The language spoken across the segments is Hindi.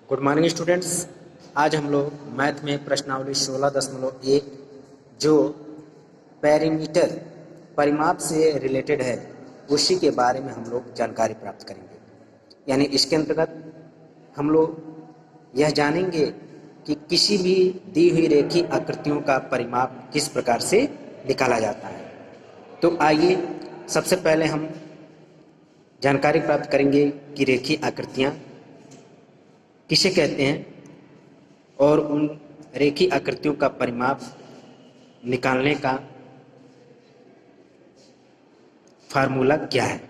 Good morning students. आज हम लोग मैथ में प्रश्नावली 16.1 जो पेरीमीटर परिमाप से रिलेटेड है उसी के बारे में हम लोग जानकारी प्राप्त करेंगे। यानी इसके अंतर्गत हम लोग यह जानेंगे कि किसी भी दी हुई रेखीय आकृतियों का परिमाप किस प्रकार से निकाला जाता है। तो आइए सबसे पहले हम जानकारी प्राप्त करेंगे कि रेखीय आकृतियाँ किसे कहते हैं और उन रेखीय आकृतियों का परिमाप निकालने का फार्मूला क्या है।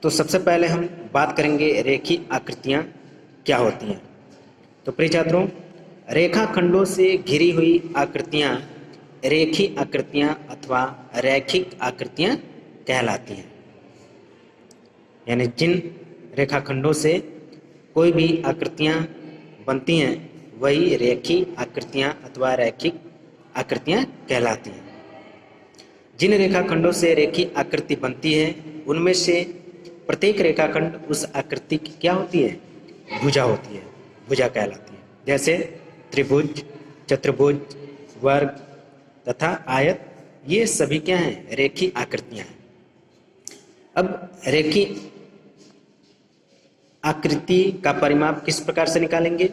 तो सबसे पहले हम बात करेंगे रेखीय आकृतियाँ क्या होती हैं। तो प्रिय छात्रों, रेखाखंडों से घिरी हुई आकृतियाँ रेखीय आकृतियाँ अथवा रैखिक आकृतियाँ कहलाती हैं। यानी जिन रेखाखंडों से कोई भी आकृतियाँ बनती हैं वही रेखीय आकृतियाँ अथवा रैखिक आकृतियाँ कहलाती हैं। जिन रेखाखंडों से रेखीय आकृति बनती है उनमें से प्रत्येक रेखाखंड उस आकृति की क्या होती है, भुजा होती है, भुजा कहलाती है। जैसे त्रिभुज, चतुर्भुज, वर्ग तथा आयत, ये सभी क्या हैं, रेखीय आकृतियाँ हैं। अब रेखीय आकृति का परिमाप किस प्रकार से निकालेंगे।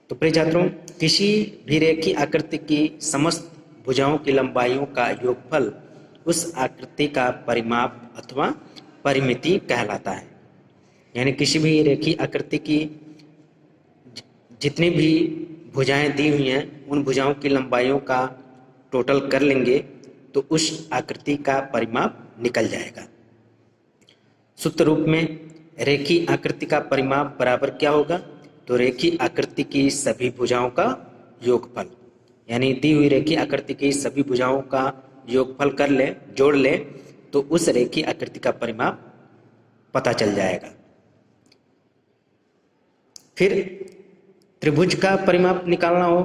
तो प्रिय छात्रों, किसी भी रेखीय आकृति की समस्त भुजाओं की लंबाइयों का योगफल उस आकृति का परिमाप अथवा परिमिति कहलाता है। यानी किसी भी रेखीय आकृति की जितनी भी भुजाएं दी हुई हैं उन भुजाओं की लंबाइयों का टोटल कर लेंगे तो उस आकृति का परिमाप निकल जाएगा। सूत्र रूप में रेखीय आकृति का परिमाप बराबर क्या होगा, तो रेखीय आकृति की सभी भुजाओं का योगफल। यानी दी हुई रेखीय आकृति की सभी भुजाओं का योगफल कर ले, जोड़ ले तो उस रेखीय आकृति का परिमाप पता चल जाएगा। फिर त्रिभुज का परिमाप निकालना हो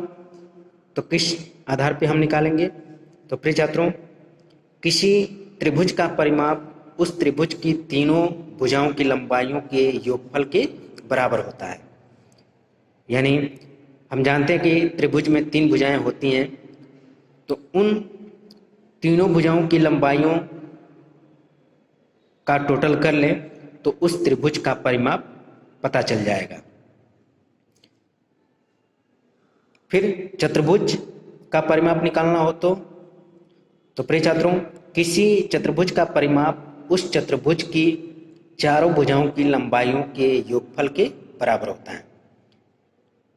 तो किस आधार पे हम निकालेंगे। तो प्रिय छात्रों, किसी त्रिभुज का परिमाप उस त्रिभुज की तीनों भुजाओं की लंबाइयों के योगफल के बराबर होता है। यानी हम जानते हैं कि त्रिभुज में 3 भुजाएं होती हैं, तो उन तीनों भुजाओं की लंबाइयों का टोटल कर लें तो उस त्रिभुज का परिमाप पता चल जाएगा। फिर चतुर्भुज का परिमाप निकालना हो तो प्रिय छात्रों, किसी चतुर्भुज का परिमाप उस चतुर्भुज की चारों भुजाओं की लंबाइयों के योगफल के बराबर होता है।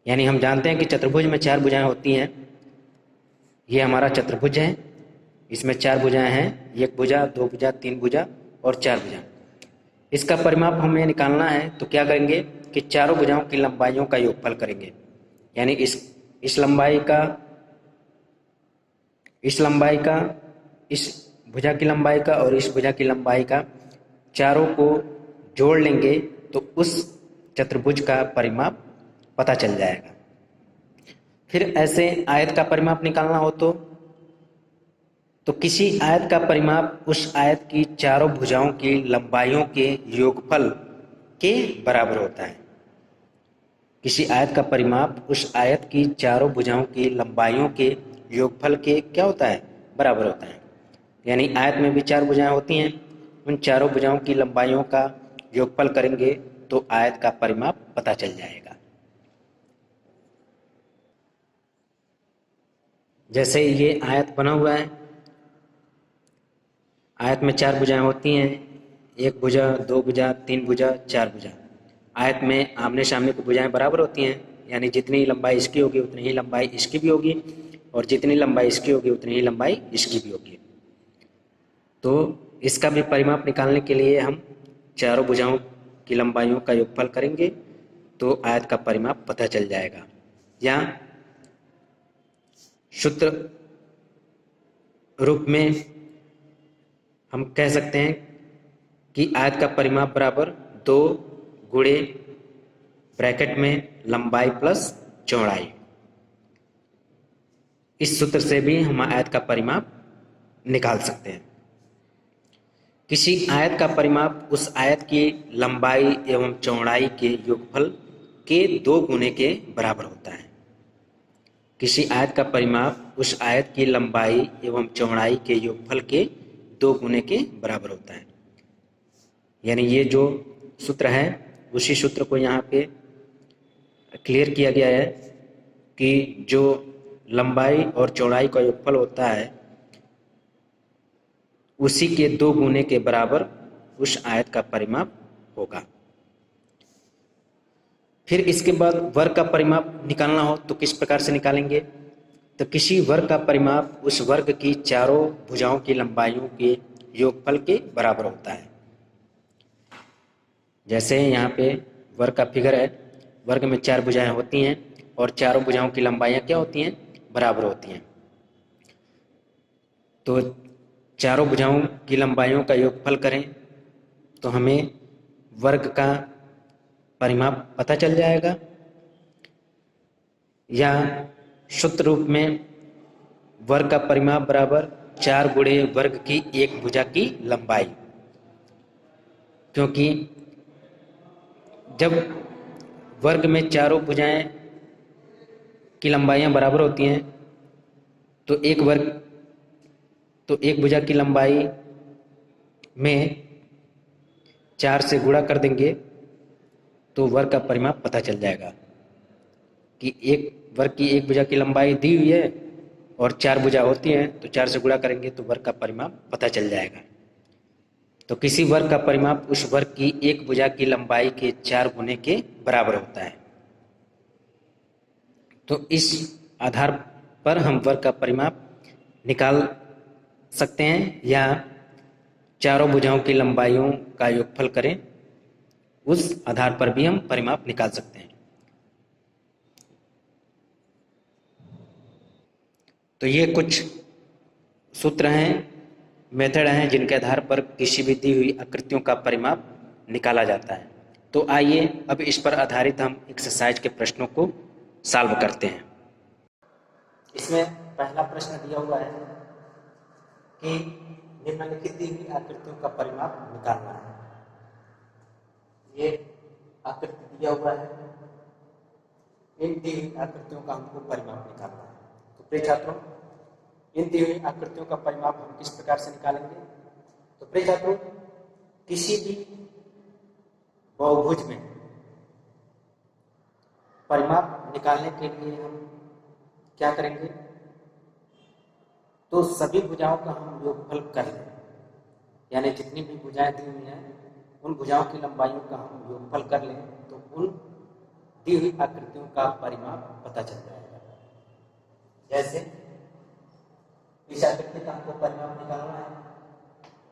यानी हम जानते हैं कि चतुर्भुज में 4 भुजाएं होती हैं। ये हमारा चतुर्भुज है, इसमें 4 भुजाएं हैं, 1 भुजा, 2 भुजा, 3 भुजा और 4 भुजा। इसका परिमाप हमें निकालना है तो क्या करेंगे कि चारों भुजाओं की लंबाइयों का योगफल करेंगे। यानी इस लंबाई का, इस भुजा की लंबाई का और इस भुजा की लंबाई का चारों को जोड़ लेंगे तो उस चतुर्भुज का परिमाप पता चल जाएगा। फिर ऐसे आयत का परिमाप निकालना हो तो किसी आयत का परिमाप उस आयत की चारों भुजाओं की लंबाइयों के योगफल के बराबर होता है। किसी आयत का परिमाप उस आयत की चारों भुजाओं की लंबाइयों के योगफल के क्या होता है, बराबर होता है। यानी आयत में भी 4 भुजाएं होती हैं, उन चारों भुजाओं की लंबाइयों का योगफल करेंगे तो आयत का परिमाप पता चल जाएगा। जैसे ये आयत बना हुआ है, आयत में 4 भुजाएं होती हैं, 1 भुजा, 2 भुजा, 3 भुजा, 4 भुजा। आयत में आमने सामने की भुजाएं बराबर होती हैं, यानी जितनी लंबाई इसकी होगी उतनी ही लंबाई इसकी भी होगी और जितनी लंबाई इसकी होगी उतनी ही लंबाई इसकी भी होगी। तो इसका भी परिमाप निकालने के लिए हम चारों भुजाओं की लंबाइयों का योगफल करेंगे तो आयत का परिमाप पता चल जाएगा। या सूत्र रूप में हम कह सकते हैं कि आयत का परिमाप बराबर 2 गुणे ब्रैकेट में लंबाई प्लस चौड़ाई। इस सूत्र से भी हम आयत का परिमाप निकाल सकते हैं। किसी आयत का परिमाप उस आयत की लंबाई एवं चौड़ाई के योगफल के 2 गुने के बराबर होता है। किसी आयत का परिमाप उस आयत की लंबाई एवं चौड़ाई के योगफल के 2 गुने के बराबर होता है। यानी ये जो सूत्र है उसी सूत्र को यहाँ पे क्लियर किया गया है कि जो लंबाई और चौड़ाई का योगफल होता है उसी के 2 गुने के बराबर उस आयत का परिमाप होगा। फिर इसके बाद वर्ग का परिमाप निकालना हो तो किस प्रकार से निकालेंगे? तो किसी वर्ग का परिमाप उस वर्ग की चारों भुजाओं की लंबाइयों के योगफल के बराबर होता है। जैसे यहाँ पे वर्ग का फिगर है, वर्ग में 4 भुजाएं होती हैं और चारों भुजाओं की लंबाइयाँ क्या होती हैं? बराबर होती हैं। तो चारों भुजाओं की लंबाइयों का योगफल करें तो हमें वर्ग का परिमाप पता चल जाएगा, या सूत्र रूप में वर्ग का परिमाप बराबर 4 गुणे वर्ग की एक भुजा की लंबाई। क्योंकि जब वर्ग में चारों भुजाएं की लंबाइयां बराबर होती हैं तो एक भुजा की लंबाई में 4 से गुणा कर देंगे तो वर्ग का परिमाप पता चल जाएगा कि एक वर्ग की एक भुजा की लंबाई दी हुई है और 4 भुजा होती हैं तो 4 से गुणा करेंगे तो वर्ग का परिमाप पता चल जाएगा। तो किसी वर्ग का परिमाप उस वर्ग की एक भुजा की लंबाई के 4 गुने के बराबर होता है। तो इस आधार पर हम वर्ग का परिमाप निकाल सकते हैं, या चारों भुजाओं की लंबाइयों का योगफल करें उस आधार पर भी हम परिमाप निकाल सकते हैं। तो ये कुछ सूत्र हैं, मेथड हैं जिनके आधार पर किसी भी दी हुई आकृतियों का परिमाप निकाला जाता है। तो आइए अब इस पर आधारित हम एक्सरसाइज के प्रश्नों को सॉल्व करते हैं। इसमें पहला प्रश्न दिया हुआ है कि निम्नलिखित दी हुई आकृतियों का परिमाप निकालना है। ये आकृति दिया हुआ है, इन दी हुई आकृतियों का हमको परिमाप निकालना है। तो प्रिय छात्रों, इन दी हुई आकृतियों का परिमाप हम किस प्रकार से निकालेंगे? तो प्रिय छात्रों, किसी भी बहुभुज में परिमाप निकालने के लिए हम क्या करेंगे? तो सभी भुजाओं का हम योगफल कर लें, यानी जितनी भी भुजाएं दी हुई हैं उन भुजाओं की लंबाइयों का हम योगफल कर लें तो उन दी हुई आकृतियों का परिमाप पता चल जाएगा। जैसे इस आकृति का हमको परिमाप निकालना है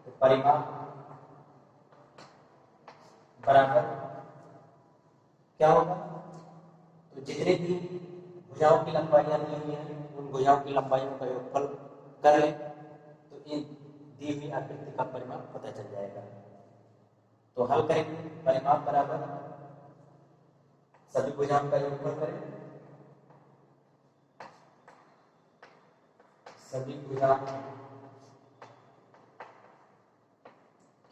तो परिमाप बराबर क्या होगा? तो जितने भी भुजाओं की लंबाइयां दी हुई हैं उन भुजाओं की लंबाइयों का योगफल कर लें तो इन दी हुई आकृति का परिमाप पता चल जाएगा। तो हल करेंगे, परिमाप बराबर सभी भुजाओं का योगफल करें, सभी भुजाओं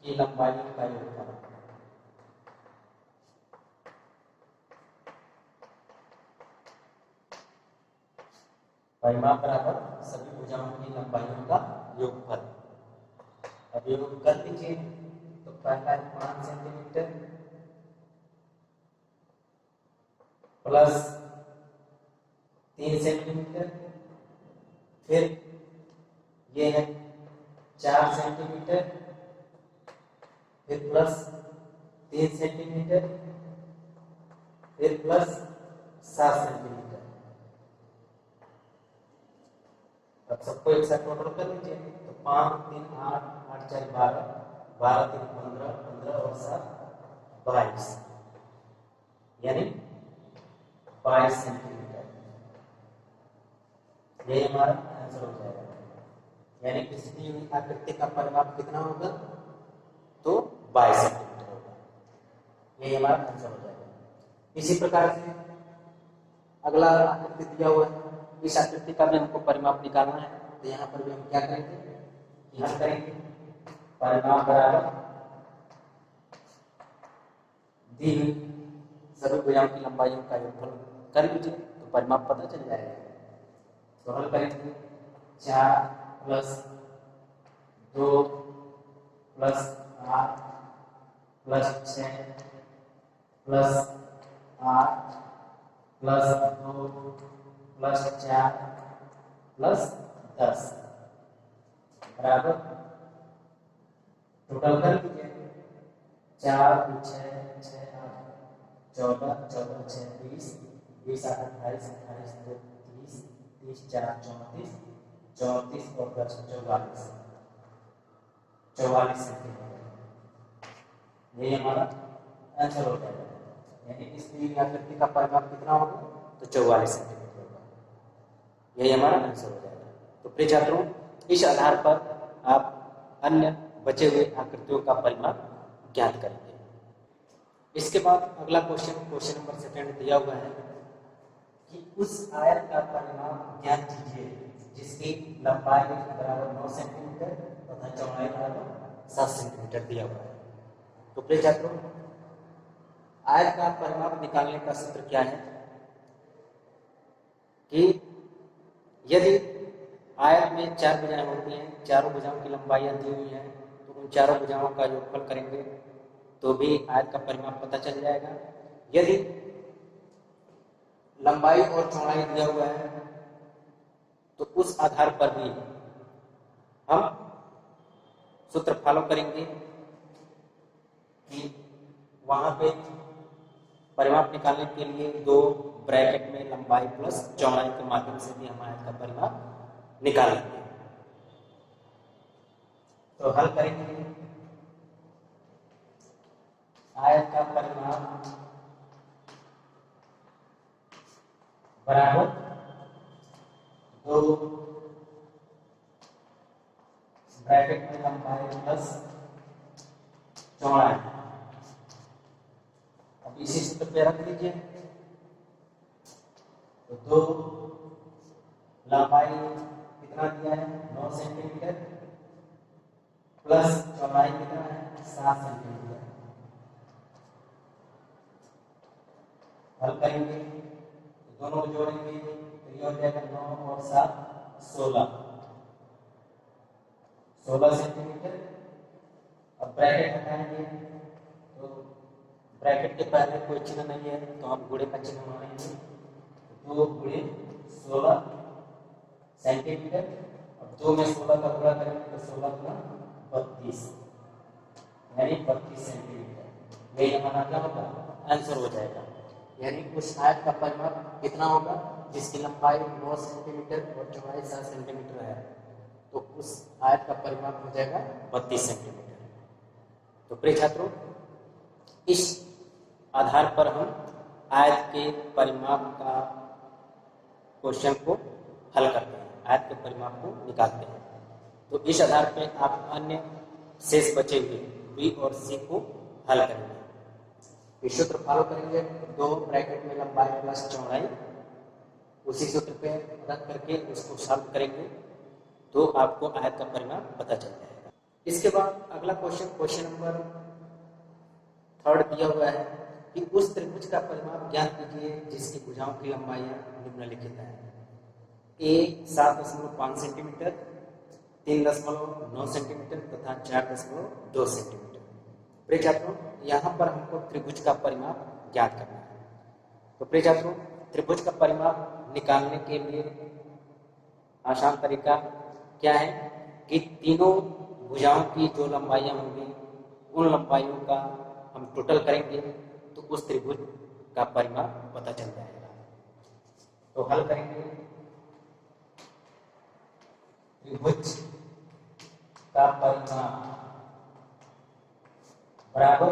की लंबाइयों का योगफल। परिमाप बराबर सभी भुजाओं की लंबाइयों का योगफल। अब योग कर लीजिए। तो पहला 5 सेंटीमीटर प्लस 3 सेंटीमीटर, फिर ये है 4 सेंटीमीटर, फिर प्लस 3 सेंटीमीटर, फिर प्लस 7 सेंटीमीटर। अब सबको एक साथ टोटल कर लीजिए। तो 5 3 8 8 4 12 12 3 15 15 और 7 22, यानी 22 सेंटीमीटर। ये हमारा आंसर हो जाएगा। यानी किसी भी आकृति का परिमाप कितना होगा? तो 22 सेंटीमीटर होगा। ये हमारा आंसर हो जाएगा। इसी प्रकार से अगला आकृति दिया हुआ है, इस आकृति का भी हमको परिमाप निकालना है। तो यहाँ पर भी हम क्या करेंगे? हल करेंगे। परिमाप बराबर दी हुई सभी भुजाओं की लंबाइयों का योगफल कर लीजिए तो परिमाप पता चल जाएगा। तो हल करेंगे 4 plus 2 plus 8 plus 6 plus 8 plus 2 plus 4 plus 10 बराबर टोटल कर लीजिए 4 6 6 8 14 14 6 20 20 8 28 28 2 30 30 4 34 34 और 10 44 44 सेंटीमीटर यही हमारा आंसर हो जाएगा। यानी इस तीन आकृति का परिमाप कितना होगा तो 44 सेंटीमीटर होगा। यही हमारा आंसर हो जाएगा। तो प्रिय छात्रों इस आधार पर आप अन्य बचे हुए आकृतियों का परिमाप ज्ञात करेंगे। इसके बाद अगला क्वेश्चन नंबर 2 दिया हुआ है कि उस आयत का परिमाप ज्ञात कीजिए जिसकी लंबाई बराबर 9 सेंटीमीटर तथा चौड़ाई बराबर 7 सेंटीमीटर दिया हुआ है। तो प्रिय छात्रों आयत का परिमाप निकालने का सूत्र क्या है कि यदि आयत में 4 भुजाएं होती हैं, चारों भुजाओं की लंबाइयां दी हुई हैं तो उन चारों भुजाओं का योगफल करेंगे तो भी आयत का परिमाप पता चल जाएगा। यदि लंबाई और चौड़ाई दिया हुआ है तो उस आधार पर भी हम सूत्र फॉलो करेंगे कि वहां पे परिमाप निकालने के लिए 2 ब्रैकेट में लंबाई प्लस चौड़ाई के माध्यम से भी हम आयत का परिमाप निकाल लेंगे। तो हल करेंगे आयत का परिमाप बराबर 2 ब्रैकेट में लंबाई प्लस चौड़ाई। अब इसी सूत्र पे रख लीजिए तो 2 लंबाई कितना दिया है 9 सेंटीमीटर प्लस चौड़ाई कितना है 7 सेंटीमीटर। हल करेंगे तो दोनों को जोड़ेंगे तो ये हो जाएगा 9 और 7 16 सेंटीमीटर। अब ब्रैकेट हटाएंगे तो ब्रैकेट के पहले कोई चिन्ह नहीं है तो हम गुणे का चिन्ह बनाएंगे 2 गुणे 16 सेंटीमीटर। अब 2 में 16 का गुणा करेंगे तो 16 गुणा 32 यानी 32 सेंटीमीटर। यही हमारा क्या होगा आंसर हो जाएगा। यानी उस आयत का परिमाप कितना होगा जिसकी लंबाई 9 सेंटीमीटर और चौड़ाई 7 सेंटीमीटर है तो उस आयत का परिमाप हो जाएगा 32 सेंटीमीटर। तो प्रिय छात्रों इस आधार पर हम आयत के परिमाप का क्वेश्चन को हल करते हैं, आयत के परिमाप को निकालते हैं। तो इस आधार पर आप अन्य शेष बचे हुए बी और सी को हल करेंगे। इस सूत्र फॉलो करेंगे 2 ब्रैकेट में लंबाई प्लस चौड़ाई उसी सूत्र पे रख करके उसको सॉल्व करेंगे तो आपको आयत का परिमाप पता चल जाएगा। इसके बाद अगला क्वेश्चन नंबर 3 दिया हुआ है कि उस त्रिभुज का परिमाप ज्ञात कीजिए जिसकी भुजाओं की लंबाइयां निम्नलिखित हैं। ए 7.5 सेंटीमीटर, 3.9 सेंटीमीटर तथा 4.2 सेंटीमीटर। प्रिय छात्रों यहाँ पर हमको त्रिभुज का परिमाप ज्ञात करना है। तो प्रिय छात्रों त्रिभुज का परिमाप निकालने के लिए आसान तरीका क्या है कि तीनों भुजाओं की जो लंबाइयां होंगी उन लंबाइयों का हम टोटल करेंगे तो उस त्रिभुज का परिमाप पता चल जाएगा। तो हल करेंगे त्रिभुज का परिमाप बराबर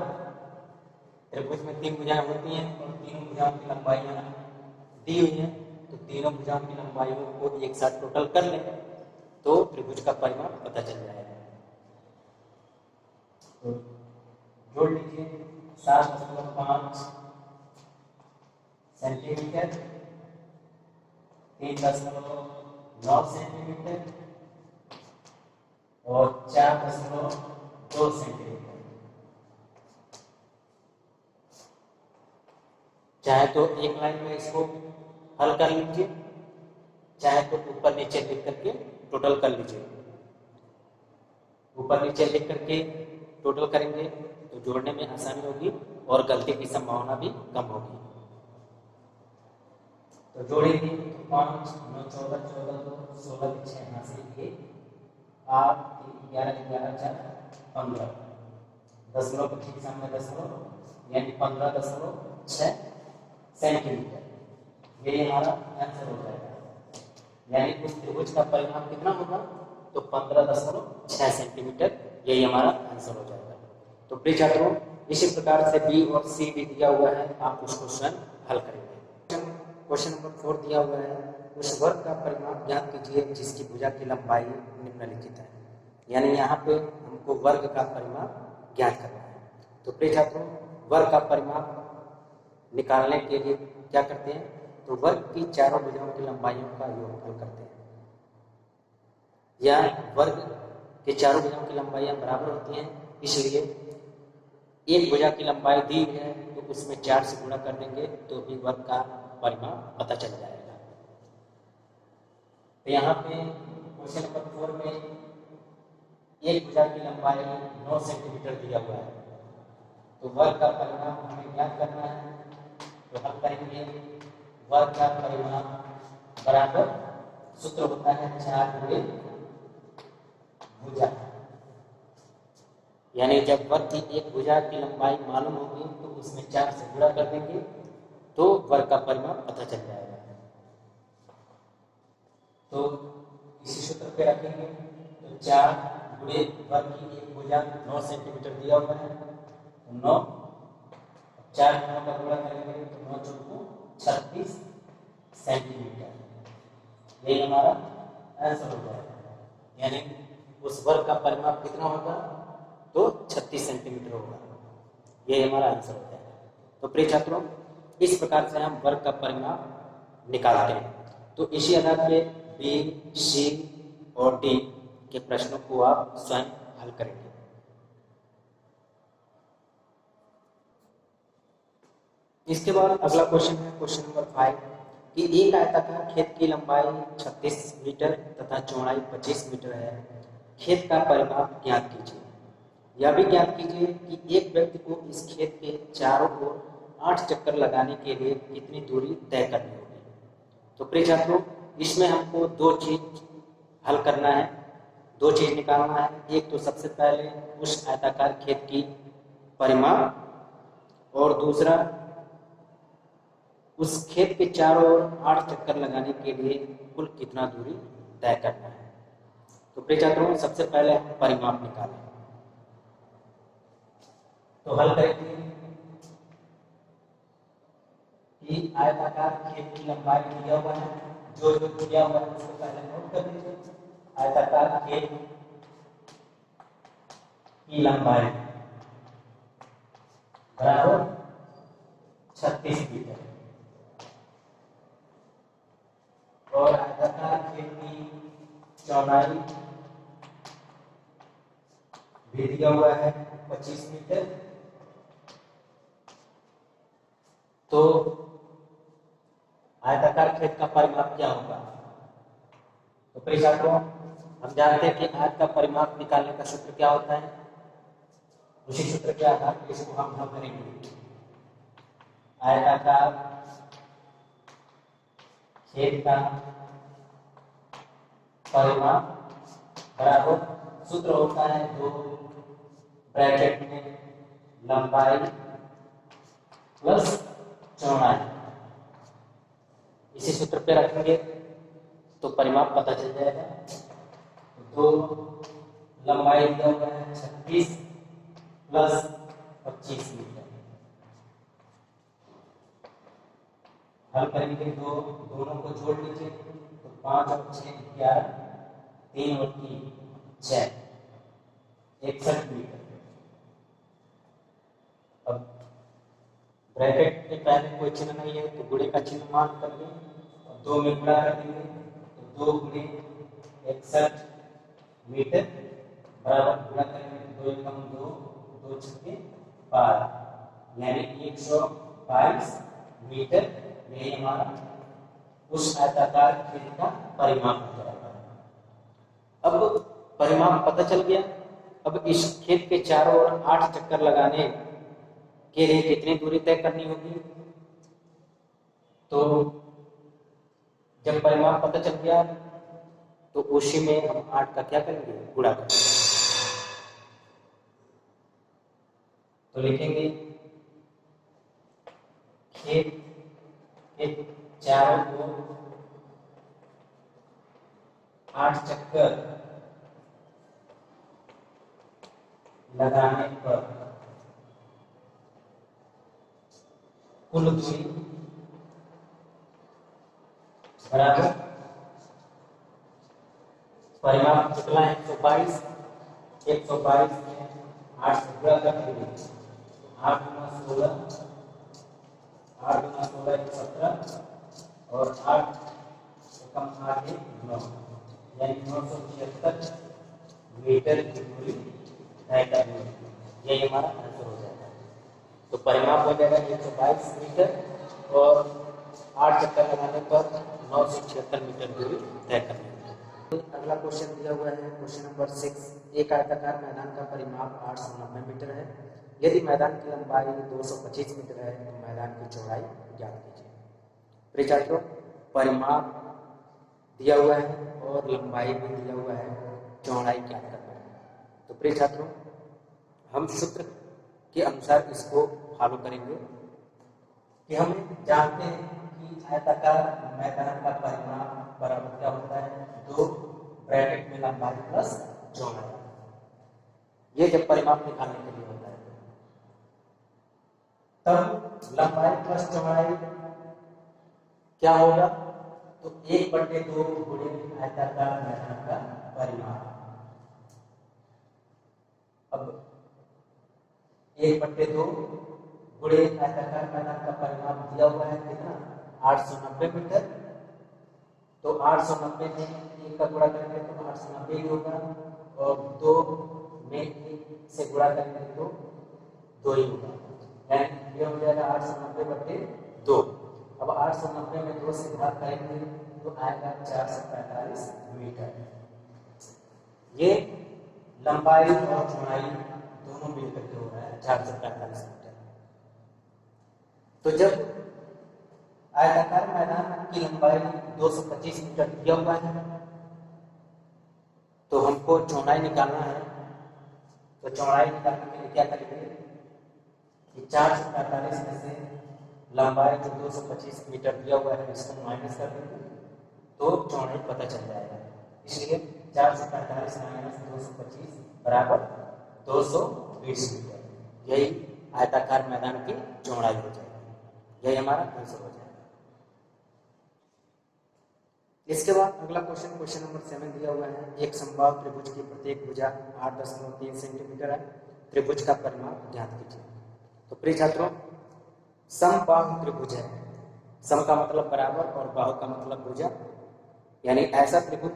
त्रिभुज में 3 भुजाएं होती हैं और तीनों भुजाओं की लंबाइयां दी हुई हैं तो तीनों भुजाओं की लंबाइयों को एक साथ टोटल कर लें तो त्रिभुज का परिमाप पता चल जाएगा। तो जोड़ लीजिए 7.5 सेंटीमीटर, 3.9 सेंटीमीटर और 4.2 2 सेंटीमीटर। चाहे तो एक लाइन में इसको हल कर लीजिए, चाहे तो ऊपर नीचे लिख करके टोटल कर लीजिए। ऊपर नीचे लिख करके टोटल करेंगे तो जोड़ने में आसानी होगी और गलती की संभावना भी कम होगी। तो जोड़ेंगे तो 5 9 14 14 2 16 6 यहाँ से 1 8 3 11 11 4 15 दशमलव के ठीक सामने दशमलव यानी 15.6 सेंटीमीटर। ये हमारा आंसर हो जाएगा। यानी उस त्रिभुज का परिमाप कितना होगा तो 15.6 सेंटीमीटर। यही हमारा आंसर हो जाएगा। तो प्रिय छात्रों, इसी प्रकार से बी और सी भी दिया हुआ है, आप उसको स्वयं हल करेंगे। क्वेश्चन नंबर 4 दिया हुआ है, उस वर्ग का परिमाप ज्ञात कीजिए जिसकी भुजा की लंबाई निम्नलिखित है। यानी यहाँ पे हमको वर्ग का परिमाप ज्ञात करना है। तो प्रिय छात्रों, वर्ग का परिमाप निकालने के लिए क्या करते हैं तो वर्ग की चारों भुजाओं की लंबाइयों का योगफल करते हैं। या वर्ग के चारों भुजाओं की लंबाइयां बराबर होती हैं, इसलिए एक भुजा की लंबाई दी है तो उसमें 4 से गुणा कर देंगे तो भी वर्ग का परिमाप पता चल जाएगा। तो यहाँ पे क्वेश्चन नंबर 4 में एक भुजा की लंबाई 9 सेंटीमीटर दिया हुआ है। तो वर्ग का परिमाप हमें ज्ञात करना है। तो हल करेंगे, वर्ग का परिमाप बराबर सूत्र होता है 4 गुणे भुजा। यानी जब वर्ग की एक भुजा की लंबाई मालूम होगी तो उसमें 4 से गुणा कर देंगे तो वर्ग का परिमाप पता चल जाएगा। तो इसी सूत्र पे रखेंगे तो 4 गुणे वर्ग की एक भुजा 9 सेंटीमीटर दिया हुआ है। तो 9 4 का गुणा करेंगे तो 9 चौको 36 सेंटीमीटर। यही हमारा आंसर हो जाएगा। यानी उस वर्ग का परिमाप कितना होगा तो 36 सेंटीमीटर होगा। यही हमारा आंसर हो जाएगा। तो प्रिय छात्रों, इस प्रकार से हम वर्ग का परिमाप निकालते हैं। तो इसी आधार पे बी, सी और डी के प्रश्नों को आप स्वयं हल करेंगे। इसके बाद अगला क्वेश्चन है क्वेश्चन नंबर 5 कि एक आयताकार खेत की लंबाई 36 मीटर तथा चौड़ाई 25 मीटर है। खेत का परिमाप ज्ञात कीजिए। यह भी ज्ञात कीजिए कि एक व्यक्ति को इस खेत के चारों ओर 8 चक्कर लगाने के लिए कितनी दूरी तय करनी होगी। तो प्रिय छात्रों, इसमें हमको 2 चीज हल करना है, 2 चीज निकालना है। एक तो सबसे पहले उस आयताकार खेत की परिमाप और दूसरा उस खेत के चारों ओर 8 चक्कर लगाने के लिए कुल कितना दूरी तय करना है। तो प्रिय छात्रों, सबसे पहले हम परिमाप निकालें। तो हल करेंगे कि आयताकार खेत की लंबाई दिया हुआ है, जो दिया हुआ है उसको पहले नोट कर लीजिए। आयताकार खेत की लंबाई बराबर 36 मीटर और आयताकार खेत की चौड़ाई भी दिया हुआ है 25 मीटर। तो आयताकार खेत का परिमाप क्या होगा। तो प्रिय छात्रों, हम जानते हैं कि आयत का परिमाप निकालने का सूत्र क्या होता है। उसी सूत्र के आधार पर इसको हम हल करेंगे। आयताकार खेत का परिमाप बराबर सूत्र होता है 2 ब्रैकेट में लंबाई प्लस चौड़ाई। इसी सूत्र पे रखेंगे तो परिमाप पता चल जाएगा। तो लंबाई दिया हुआ है 36 प्लस 25 मीटर। हल करेंगे तो दोनों को जोड़ लीजिए तो 5 और 6 11, 3 और 3 6, 61 मीटर। अब ब्रैकेट में पहले कोई चिन्ह नहीं है तो गुणे का चिन्ह मान करके 2 में गुणा कर देंगे तो 2 गुणे 61 मीटर बराबर गुणा करेंगे 2 एकम 2, 2 छक्के 12, यानी 122 मीटर। यही हमारा उस आयताकार खेत का परिमाप हो जाएगा। अब परिमाप पता चल गया। अब इस खेत के चारों ओर 8 चक्कर लगाने के लिए कितनी दूरी तय करनी होगी? तो जब परिमाप पता चल गया तो उसी में हम 8 का क्या करेंगे? गुणा करेंगे। तो लिखेंगे खेत के चारों ओर 8 चक्कर लगाने पर कुल दूरी बराबर परिमाप कितना है? 122। 122 में 8 से गुणा कर देंगे। 8 गुना 16, 8 गुना 16 एक 17 और 8 कम 8 एक 9, यानी 976 मीटर की दूरी तय करनी होगी। यही हमारा आंसर हो जाएगा। तो परिमाप हो जाएगा 122 मीटर और 8 चक्कर लगाने पर 976 मीटर दूरी तय करनी होगी। अगला क्वेश्चन दिया हुआ है, क्वेश्चन नंबर 6। एक आयताकार मैदान का परिमाप 890 मीटर है। यदि मैदान की लंबाई 225 मीटर है तो मैदान की चौड़ाई ज्ञात कीजिए। प्रिय छात्रों, परिमाप दिया हुआ है और लंबाई भी दिया हुआ है, चौड़ाई ज्ञात करना है। तो प्रिय छात्रों, हम सूत्र के अनुसार इसको फॉलो करेंगे कि हम जानते हैं कि आयताकार मैदान का परिमाप बराबर क्या होता है? 2 ब्रैकेट में लंबाई प्लस चौड़ाई। ये जब परिमाप निकालने के लिए होता है तब लंबाई प्लस चौड़ाई क्या होगा? तो 1/2 गुणे आयताकार मैदान का परिमाप। अब 1/2 गुणे आयताकार मैदान का परिमाप दिया हुआ है कितना? 890 मीटर। तो 890 में 1 का गुणा करेंगे तो 890 ही होगा और 2 में 1 से गुणा करेंगे तो 2 ही होगा, यानी ये हो जाएगा 890/2। अब 890 में 2 से भाग करेंगे तो आएगा 445 मीटर। ये लंबाई और चौड़ाई दोनों मिलकर के हो रहा है 445 मीटर। तो जब आयताकार मैदान की लंबाई 225 मीटर दिया हुआ है तो हमको चौड़ाई निकालना है। तो चौड़ाई निकालने के लिए क्या करेंगे कि 445 में से लंबाई जो 225 मीटर दिया हुआ है इसको माइनस कर देंगे तो चौड़ाई पता चल जाएगा। इसलिए 445 माइनस 225 बराबर 220 मीटर। यही आयताकार मैदान की चौड़ाई हो जाएगी। यही हमारा आंसर हो जाएगा। इसके बाद अगला क्वेश्चन, क्वेश्चन नंबर 7 दिया हुआ है। एक समबाहु त्रिभुज की प्रत्येक भुजा 8.3 सेंटीमीटर है। त्रिभुज का परिमाप ज्ञात कीजिए। तो प्रिय छात्रों, समबाहु त्रिभुज है। सम का मतलब बराबर और बाहु का मतलब भुजा, यानी ऐसा त्रिभुज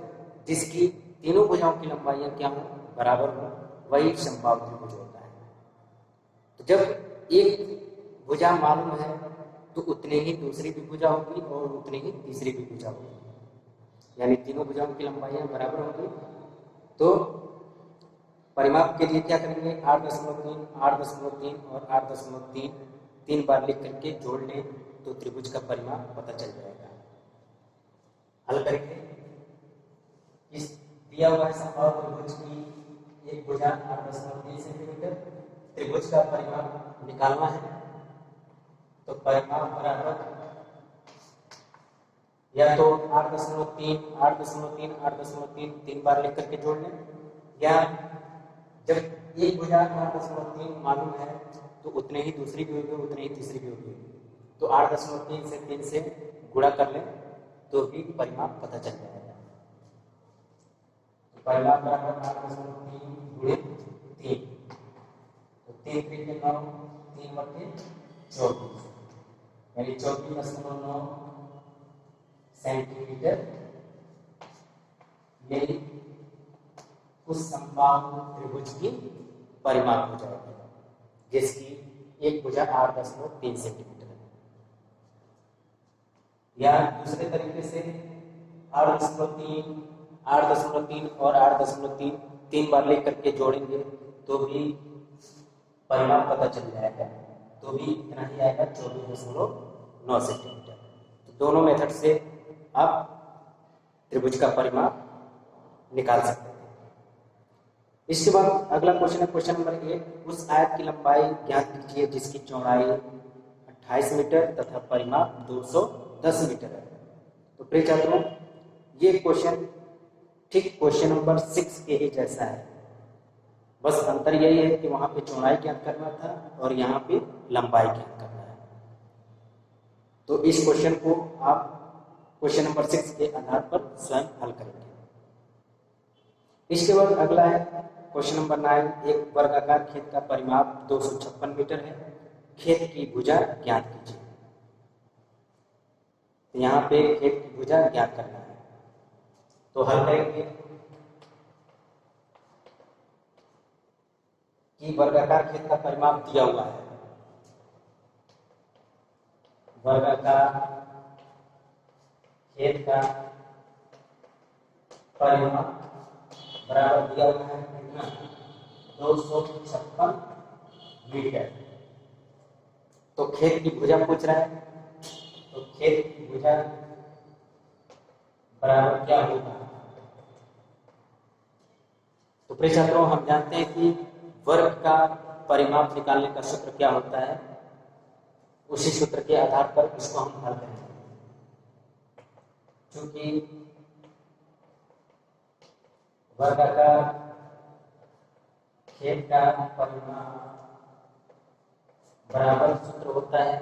जिसकी तीनों भुजाओं की लंबाइयां क्या हो? बराबर हो, वही समबाहु त्रिभुज होता है। तो जब एक भुजा मालूम है तो उतनी ही दूसरी भी भुजा होगी और उतनी ही तीसरी भी भुजा होगी, यानी तीनों भुजाओं की लंबाइयां बराबर होंगी। तो परिमाप के लिए क्या करेंगे? 8.3, 8.3 और 8.3 3 बार लिख करके जोड़ लें तो त्रिभुज का परिमाप पता चल जाएगा। हल करेंगे। इस दिया हुआ है समबाहु त्रिभुज की एक भुजा 8.3 सेंटीमीटर, त्रिभुज का परिमाप निकालना है। तो परिमाप बराबर या तो 8.3, 8.3, 8.3 3 बार लिख करके जोड़ लें, या जब एक भुजा 8.3 मालूम है तो उतने ही दूसरी भी होगी, उतने ही तीसरी भी होगी। तो 8.3 से 3 से गुणा कर लें तो भी परिमाप पता चल जाएगा। तो परिमाप बराबर 8.3 गुणे 3, तो 3 3 के 9, 3/24, यानी 24.9 सेंटीमीटर। ये उस समबाहु त्रिभुज की परिमाप हो जाएगी, जिसकी एक भुजा 8.3 सेंटीमीटर है। या दूसरे तरीके से 8.3, 8.3 और 8.3 तीन बार लेकर के जोड़ेंगे तो भी परिमाप पता चल जाएगा, तो भी इतना ही आएगा 24.9 सेंटीमीटर। तो दोनों मेथड से आप त्रिभुज का परिमाप निकाल सकते हैं। इसके बाद अगला क्वेश्चन है क्वेश्चन नंबर 1, उस आयत की लंबाई ज्ञात कीजिए जिसकी चौड़ाई 28 मीटर तथा परिमाप 210 मीटर है। तो प्रिय छात्रों, ये क्वेश्चन ठीक क्वेश्चन नंबर 6 के ही जैसा है, बस अंतर यही है कि वहां पे चौड़ाई ज्ञात करना था और यहाँ पे लंबाई ज्ञात करना है। तो इस क्वेश्चन को आप क्वेश्चन नंबर 6 के आधार पर स्वयं हल करेंगे। इसके बाद अगला है क्वेश्चन नंबर 9, एक वर्गाकार खेत का परिमाप 256 मीटर है, खेत की भुजा ज्ञात कीजिए। तो यहाँ पे खेत की भुजा ज्ञात करना है, तो हल करेंगे कि वर्गाकार खेत का परिमाप दिया हुआ है, वर्गाकार खेत का परिमाप बराबर दिया हुआ है कितना, 256 मीटर। तो खेत की भुजा पूछ रहा है, तो खेत की भुजा बराबर क्या होगा। तो प्रिय छात्रों, हम जानते हैं कि वर्ग का परिमाप निकालने का सूत्र क्या होता है, उसी सूत्र के आधार पर इसको हम हल करेंगे। क्योंकि वर्गाकार खेत का परिमाप बराबर सूत्र होता है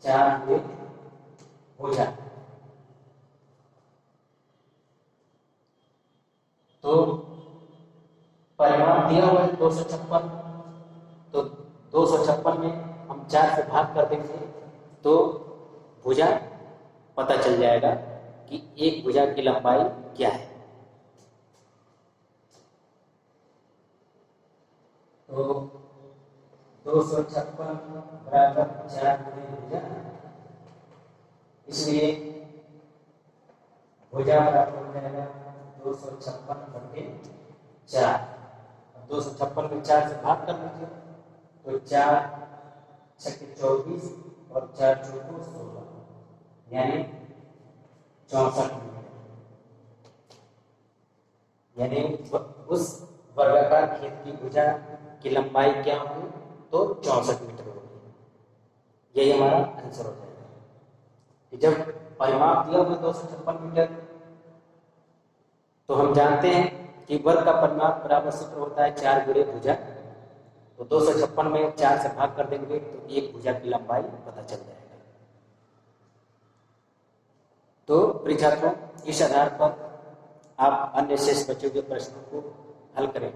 4 गुणे भुजा। तो परिमाप दिया हुआ है 256, तो 256 में हम 4 से भाग कर देंगे तो भुजा पता चल जाएगा कि एक भुजा की लंबाई क्या है। तो 256 बराबर 4 गुणे भुजा, इसलिए भुजा बराबर हो जाएगा 256/4। 256 में 4 से भाग कर लीजिए तो 4 छक्के 24 और 4 चौको 16, यानी 64 मीटर। यानी उस वर्गाकार खेत की भुजा की लंबाई क्या होगी, तो 64 मीटर होगी। यही हमारा आंसर हो जाएगा। कि जब परिमाप दिया हुआ 256 मीटर, तो हम जानते हैं कि वर्ग का परिमाप बराबर सूत्र होता है 4 गुणे भुजा। तो 256 में 4 से भाग कर देंगे तो एक भुजा की लंबाई पता चल जाएगा। तो प्रिय छात्रों, इस आधार पर आप अन्य शेष बचे हुए प्रश्नों को हल करें।